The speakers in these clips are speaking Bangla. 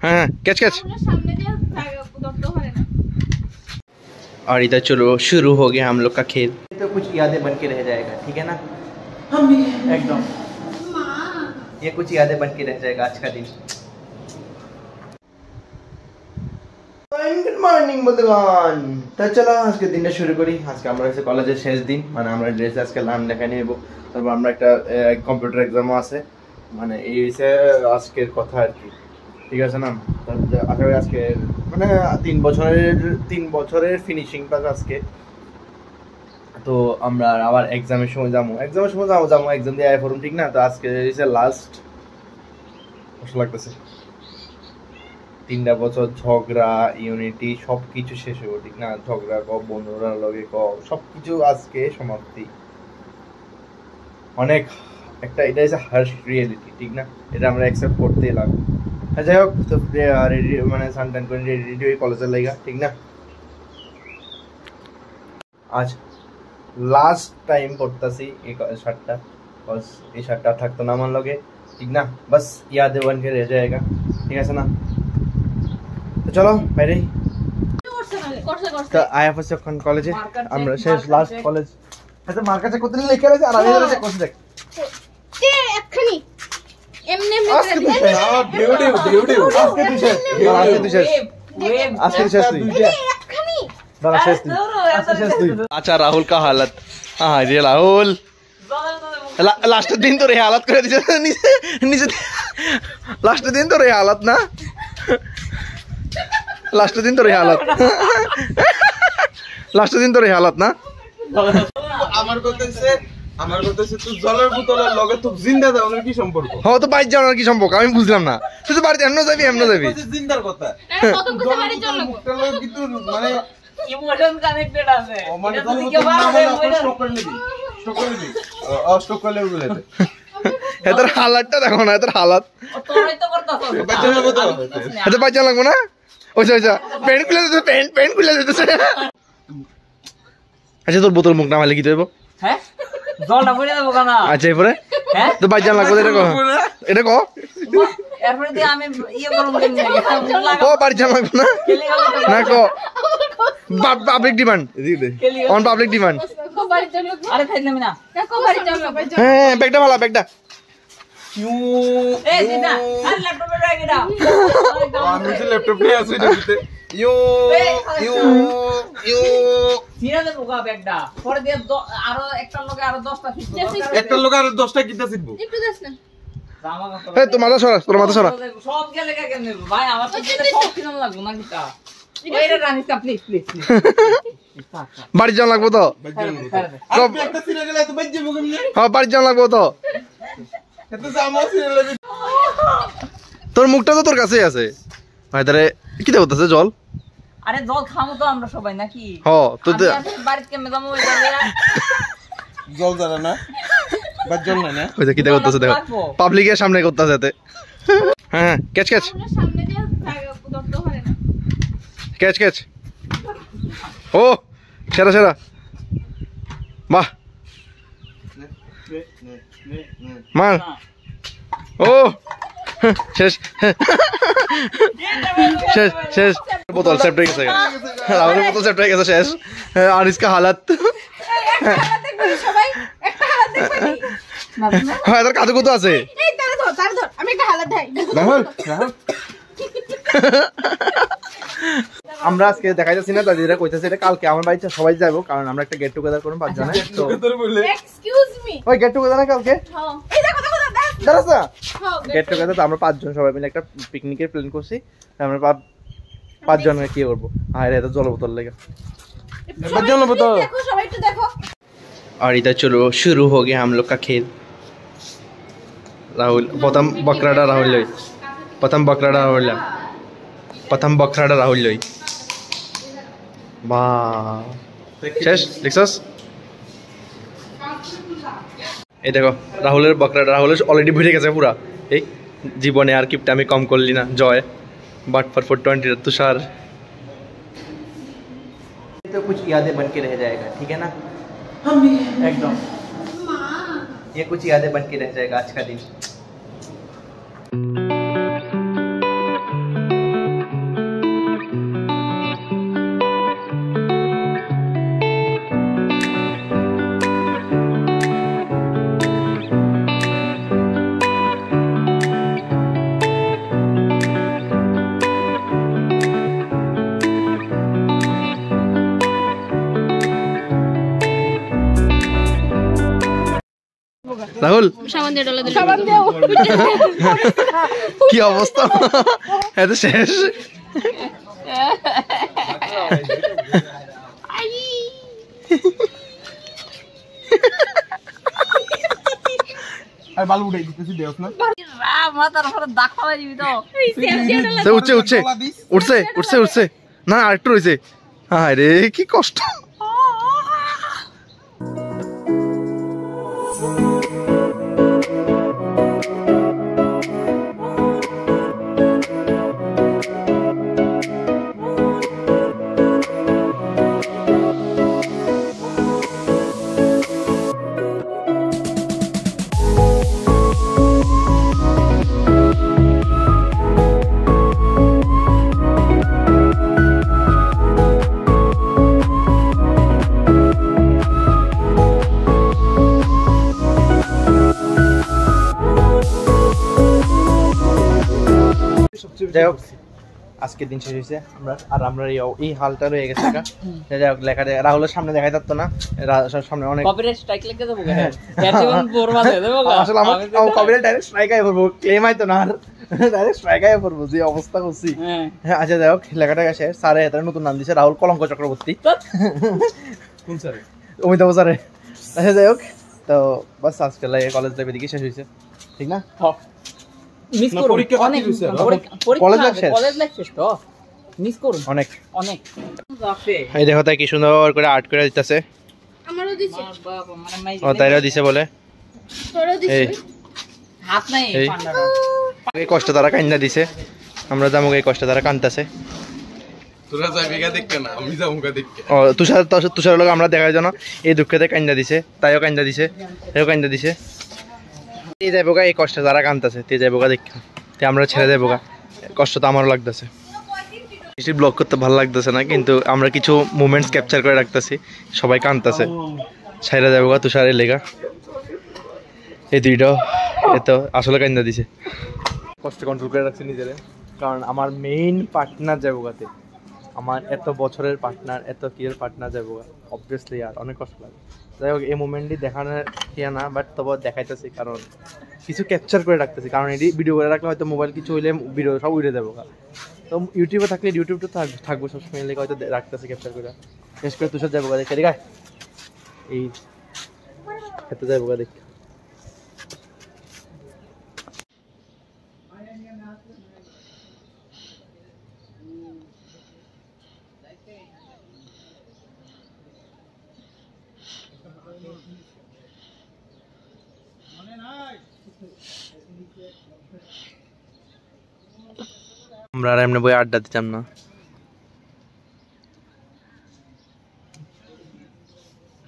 हाँ कैच कैच। और इधर चलो शुरू हो गया हम लोग का खेल। तो कुछ यादें बन के रह जाएगा, ठीक है ना? हम भी एकदम ये कुछ यादें बन के रह जाएगा आज का दिन। गुड मॉर्निंग বন্ধুগণ। তো চলো আজকে দিনটা শুরু করি। আজকে আমরা হচ্ছে কলেজের শেষ দিন, মানে আমরা ড্রেস আজকে নাম লেখা নিয়ে নেব। তারপর আমরা একটা কম্পিউটার এক্সামও আছে, মানে এই হচ্ছে আজকের কথা আর কি, ঠিক আছে না? আশা করি আজকে মানে 3 বছরের ফিনিশিং পাস আজকে। তো আমরা আবার এক্সামের সময় যাবো এক্সাম দিয়ে আয় পড়ুন, ঠিক না? তো আজকে হচ্ছে লাস্ট, কষ্ট লাগতেছে। 3টা বছর ঝগড়া ইউনিটি সব কিছু শেষ হবো, ঠিক না? ঝগড়া ক, বন্ধুরা লগে ক, সব কিছু আজকে সমাপ্তি। অনেক একটা এটা হচ্ছে হার্শ রিয়েলিটি, ঠিক না? এটা আমরা অ্যাকসেপ্ট করতেই লাগবে। যাই হোক, তো রেডি মানে সানটান করে রেডি হয়ে কলেজের লাগা, ঠিক না? আজ লাস্ট টাইম পড়তাছি এই শার্টটা, বাস এই শার্টটা থাকতো না আমার লগে, ঠিক না? বাস ইয়াদ বন কে রহ যায়গা, ঠিক আছে না? তো চলো বাইরে। তো আয়া পড়ছে এখন কলেজে, আমরা শেষ লাস্ট কলেজ। আচ্ছা মার কাছে কতদিন লেখা আছে আর আমি এসে কোর্স দেখ এ এক্ষুনি এমনি এমনি করে দিই। আজকে শেষ তুই এক্ষুনি দাঁড়া শেষ তুই আজকে শেষ তুই। আচ্ছা রাহুল का हालत, हां रे राहुल लास्ट दिन तो रे हालत করে দিছে নিচে लास्ट दिन तो रे हालत ना, लास्ट दिन तो रे हालत लास्ट दिन तो रे हालत ना। আমার করতেছে তুই জলের বোতলের লগে তুই জিন্দা দাওনের কি সম্পর্ক? হ্যাঁ তো বাইরে যাওয়ার কি সম্পর্ক আমি বুঝলাম না। তুই তো বাড়িতে এমন যাবি জিন্দার কথা কত কথা বাড়ি চল কিন্তু মানে ইমোশন কানেক্টেড আছে। ও মানে তুই কি বাড়ি স্টক করে নিবি স্টক করে বলে দে। এটার হালাতটা দেখো না, এটার হালাত তোরাই তো করতাছ। বাচ্চা লাগবে তো এটা বাচ্চা লাগবে না। ওইসা প্যান্ট খুলে দিতে প্যান্ট খুলে দিতে। আচ্ছা তোর বোতল মুখ না মারলে কি দেবো? হ্যাঁ জলটা পড়ে দেবো কেন? আচ্ছা এরপরে হ্যাঁ তো বাইজান লাগবে এটা কো এরপরে দিয়ে আমি ইয়ে করব কো বাইজান লাগবে না না কো public demand on public demand কো বাইজান লাগবে। আরে খাইলাম না কো বাইজান লাগবে। হ্যাঁ ব্যাগটা ভালো ব্যাগটা কিউ এ দিদা আর ল্যাপটপে রাখি দাও। আমি তো ল্যাপটপ নিয়ে আসি না দিতে ইউ ইউ ইউ সিরা দে বোকা ব্যাগটা পরে দিয়ে আরো একটার লগে আরো 10টা শিখবো, একটার লগে আরো 10টা কিটা শিখবো। একটু দেখ না জামা কাপড় এ তোর মাথা সরা সব গেলে কা কেন ভাই আমার তো সব কিরম লাগবো না কিটা ওইটা রানিস কা প্লিজ বাড়ি যাওয়া লাগবো তো সব একটা সিরা গেলে তো বাজে বগম না। হ্যাঁ বাড়ি যাওয়া লাগবো তো এত জামা সিরা লাগবে। তোর মুখটা তো তোর কাছেই আছে ভাই, তারে কি দেবতাছে জল? আরে জল খামু তো আমরা সবাই নাকি? হ্যাঁ তো বাড়িতে কেমনে যাবো ওই জল জানা না বাদ জল না ওই যে কি দেবতাছে দেখো পাবলিকের সামনে করতেছে এতে। হ্যাঁ ক্যাচ ক্যাচ সামনে দিয়ে দত্ত হয় না ক্যাচ ক্যাচ। ও সেরা সেরা বাহ মার ও শেষ শেষ শেষ বোতল সেট হয়ে গেছে, রাহুলের বোতল সেট হয়ে গেছে শেষ। আর इसका हालत সবাই একটা হালাত দেখবেন। হ্যাঁ এর কাজু কত আছে এই তার ধর আমি একটা হালাত দেই রাহুল আমরা আজকে দেখাই যাচ্ছি না, দাদিরা কইতাছে এটা কালকে আমার বাড়িতে সবাই যাবো, কারণ আমরা একটা গেট টুগেদার করব 5 জনে। তো এক্সকিউজ মি ওই গেট টুগেদার না কালকে? হ্যাঁ এই দেখো দাঁড়াস না গেট টুগেদার। তো আমরা 5 জন সবাই মিলে একটা পিকনিকের প্ল্যান করছি। আমরা 5 জন কি করব? আরে এটা জল বোতল লেগে जल बोतल देखो सबाई तो देखो। और इधर चलो शुरू हो गया हम लोग का खेल। राहुल प्रथम बकराडा राहुल लई प्रथम बकराडा राहुल लई वाह শেষ দেখছস? এই দেখো রাহুলের বকরাডা, রাহুল অলরেডি ভরে গেছে পুরা। এই জীবনে আর কিপটা আমি কম করলি না জয় बट फॉर 420 तुषार। तो कुछ यादें बन के रह जाएगा, ठीक है ना? हम भी एकदम ये कुछ यादें बन के रह जाएगा आज का दिन। রাহুল সাবান দিয়ে ডলা সাবান দাও কি অবস্থা এত শেষ আর বালু উঠাই দিতেছি দেখ না মাথার উপরে দাগ ফেলাই দিবি তো উঠছে উঠছে উঠছে উঠছে উঠছে না আরেকটু রয়েছে আরে কি কষ্ট যাই হোক আজকের দিন শেষ হয়েছে আমরা এই হালটা রয়ে গেছে যাই হোক লেখা রাহুলের সামনে দেখাই যাচ্ছে না সামনে অনেক কপিরাইট স্ট্রাইক লিখে দেবো আসলে আমার কপিরাইট ডাইরেক্ট স্ট্রাইক আই পড়বো ক্লেম আইতো না আর ডাইরেক্ট স্ট্রাইক আই পড়বো যে অবস্থা করছি হ্যাঁ আচ্ছা যাই হোক লেখাটা শেষ স্যারে এত নতুন নাম দিয়েছে রাহুল কলঙ্ক চক্রবর্তী কোন স্যার অমিতাভ স্যারে আচ্ছা যাই হোক তো বাস আজকে কলেজ লাইফ এদিকে শেষ হয়েছে ঠিক না মিস করুন অনেক কলেজ লাইফ শেষ কলেজ লাইফ শেষ তো মিস করুন অনেক অনেক এই দেখো তাই কি সুন্দর করে আর্ট করে দিতেছে আমারও দিছে মানে ও তাইরাও দিছে বলে তোরও দিছে হাত নাই পান্ডাটা এই কষ্ট তারা কান্না দিছে আমরা জামুক এই কষ্ট তারা কানতাছে তোরা যাবি গা দেখতে না আমি যাবো গা দেখতে ও তুষার লোক আমরা দেখার জন্য এই দুঃখেতে কান্দা দিছে তাইও কান্দা দিছে এও কান্দা দিছে এই যাইব গা এই কষ্ট তারা কানতাছে তে যাইব গা দেখ তে আমরা ছেড়ে যাইব গা কষ্ট তো আমারও লাগতেছে বেশি ব্লগ করতে ভালো লাগতেছে না কিন্তু আমরা কিছু মুভমেন্টস ক্যাপচার করে রাখতেছি সবাই কানতাছে ছেড়ে যাইব গা তুষারের লেগা এই দুইটাও এত আসলে কান্দা দিছে কষ্ট কন্ট্রোল করে রাখছি নিজেরে কারণ আমার মেইন পার্টনার যাইব গাতে আমার এত বছরের পার্টনার এত কিয়ের পার্টনার যাবো অবভিয়াসলি আর অনেক কষ্ট লাগে যাই হোক এই মুভমেন্টটি দেখানোর ইয়া না বাট তবে দেখাইতেছি কারণ কিছু ক্যাপচার করে রাখতেছি কারণ এটি ভিডিও করে রাখলে হয়তো মোবাইল কিছু হইলে ভিডিও সব উড়ে দেবো তো ইউটিউবে থাকলে ইউটিউব তো থাকবো সবসময় লেগে হয়তো রাখতেছি ক্যাপচার করে শেষ করে তুষার যাবো দেখে দেখায় এই খেতে যাবো দেখ আমরা আর এমনি বই আড্ডা দিতাম না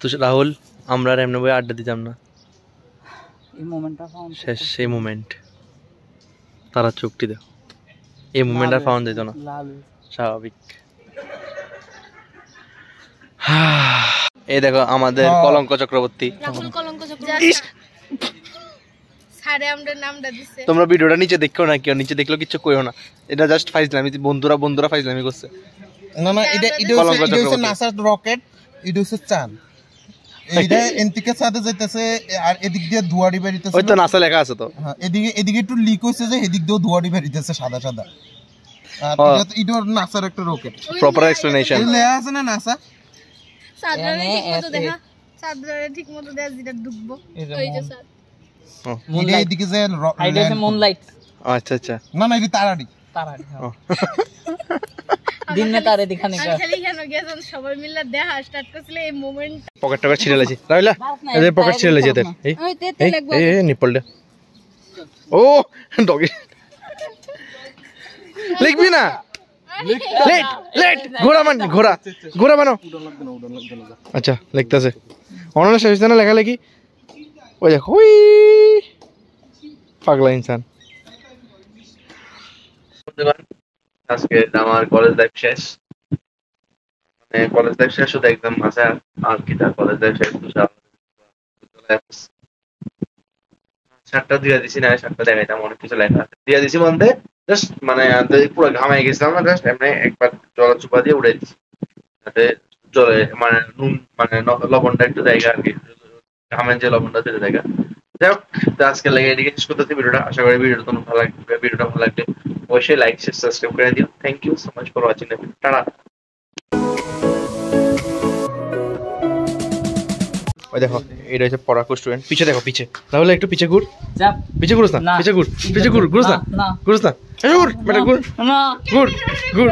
তো রাহুল আমরা আর এমনি বই আড্ডা দিতাম না শেষ সেই মুভমেন্ট তারা চোখটি দাও এই মুভমেন্ট আর পাওয়া যেত না স্বাভাবিক এই দেখো আমাদের কলঙ্ক চক্রবর্তী তোমরা ভিডিওটা নিচে দেখো না কেউ নিচে দেখলেও কিছু কইও না এটা জাস্ট ফাইজলামি বন্ধুরা ফাইজলামি করছে না না এটা হচ্ছে নাসার রকেট এটা হচ্ছে চাঁদ এইটা এনটিকে সাথে যাইতেছে আর এদিক দিয়ে ধোঁয়াড়ি বেরিতেছে ওই তো নাসা লেখা আছে তো হ্যাঁ এদিকে একটু লিক হইছে যে এদিক দিয়ে ধোঁয়াড়ি বেরিতেছে সাদা সাদা আর এটা নাসার একটা রকেট প্রপার এক্সপ্লেনেশন লেখা আছে না নাসা চাঁদরে ঠিকমতো দেখা চাঁদরে ঠিকমতো দেখা যেটা ডুববো ওই যে চাঁদ মুনলাইট এদিকে যে আইডিয়া আছে মুনলাইট আচ্ছা আচ্ছা না না এটা তারাড়ি দিন না তারে দেখানে আমি খালি কেন গেছেন সবাই মিলে দেখা স্টার্ট করছিল এই মোমেন্ট পকেটটা ছিঁড়ে লাইছি রাইলা এই পকেট ছিঁড়ে লাইছি এদের এই নিপলটা ও ডগি লিখবি না লেট ঘোড়া বানো আচ্ছা লিখতেছে অনলাইন শেষ না লেখালেখি ওই দেখো ওই পাগলা ইনসান আজকে আমার কলেজ লাইফ শেষ মানে কলেজ লাইফ শেষ শুধু এক্সাম আছে আর কি তার কলেজ লাইফ শেষ তো শার্টটা দিয়ে দিছি না শার্টটা দেখাইতাম অনেক কিছু লেখা আছে দিয়ে দিছি বলতে জাস্ট মানে পুরো ঘামাই গেছিলাম না জাস্ট এমনি একবার জল চুপা দিয়ে উড়াই দিছি যাতে জলে মানে নুন মানে লবণটা একটু জায়গা আর কি ঘামের যে লবণটা সেটা জায়গা যাই হোক, তো আজকে লাগে এদিকে শেষ করতেছি ভিডিওটা। আশা করি ভিডিওটা তোমার ভালো লাগবে। ভিডিওটা ভালো লাগলে অবশ্যই লাইক শেয়ার সাবস্ক্রাইব করে দিও। Thank you so much for watching the video. টাটা। ওই দেখো এটা হচ্ছে পড়াকু স্টুডেন্ট। পিছে দেখো, পিছে তাহলে একটু পিছে ঘুর, পিছে ঘুরস না, পিছে ঘুর, পিছে ঘুর, ঘুরস না, ঘুরস না, ঘুর বেটা, ঘুর ঘুর ঘুর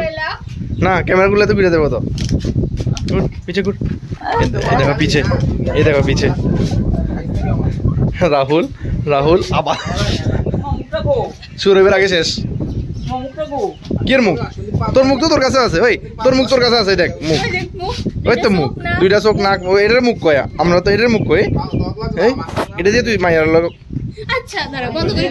না, ক্যামেরা গুলো তো ঘুরে দেবো তো, ঘুর পিছে ঘুর। এই দেখো পিছে, এই দেখো পিছে রাহুল, রাহুল আবার শুরু হইবার আগে শেষ। কি মুখ? তোর মুখ তো তোর কাছে আছে, ওই তোর মুখ তোর কাছে আছে, দেখ মুখ, ওই তো মুখ, দুইটা চোখ, নাক, এটার মুখ কয়া, আমরা তো এটার মুখ কই, এই এটা দিয়ে তুই মাইয়ার লোক। আচ্ছা দাঁড়া বন্ধ করে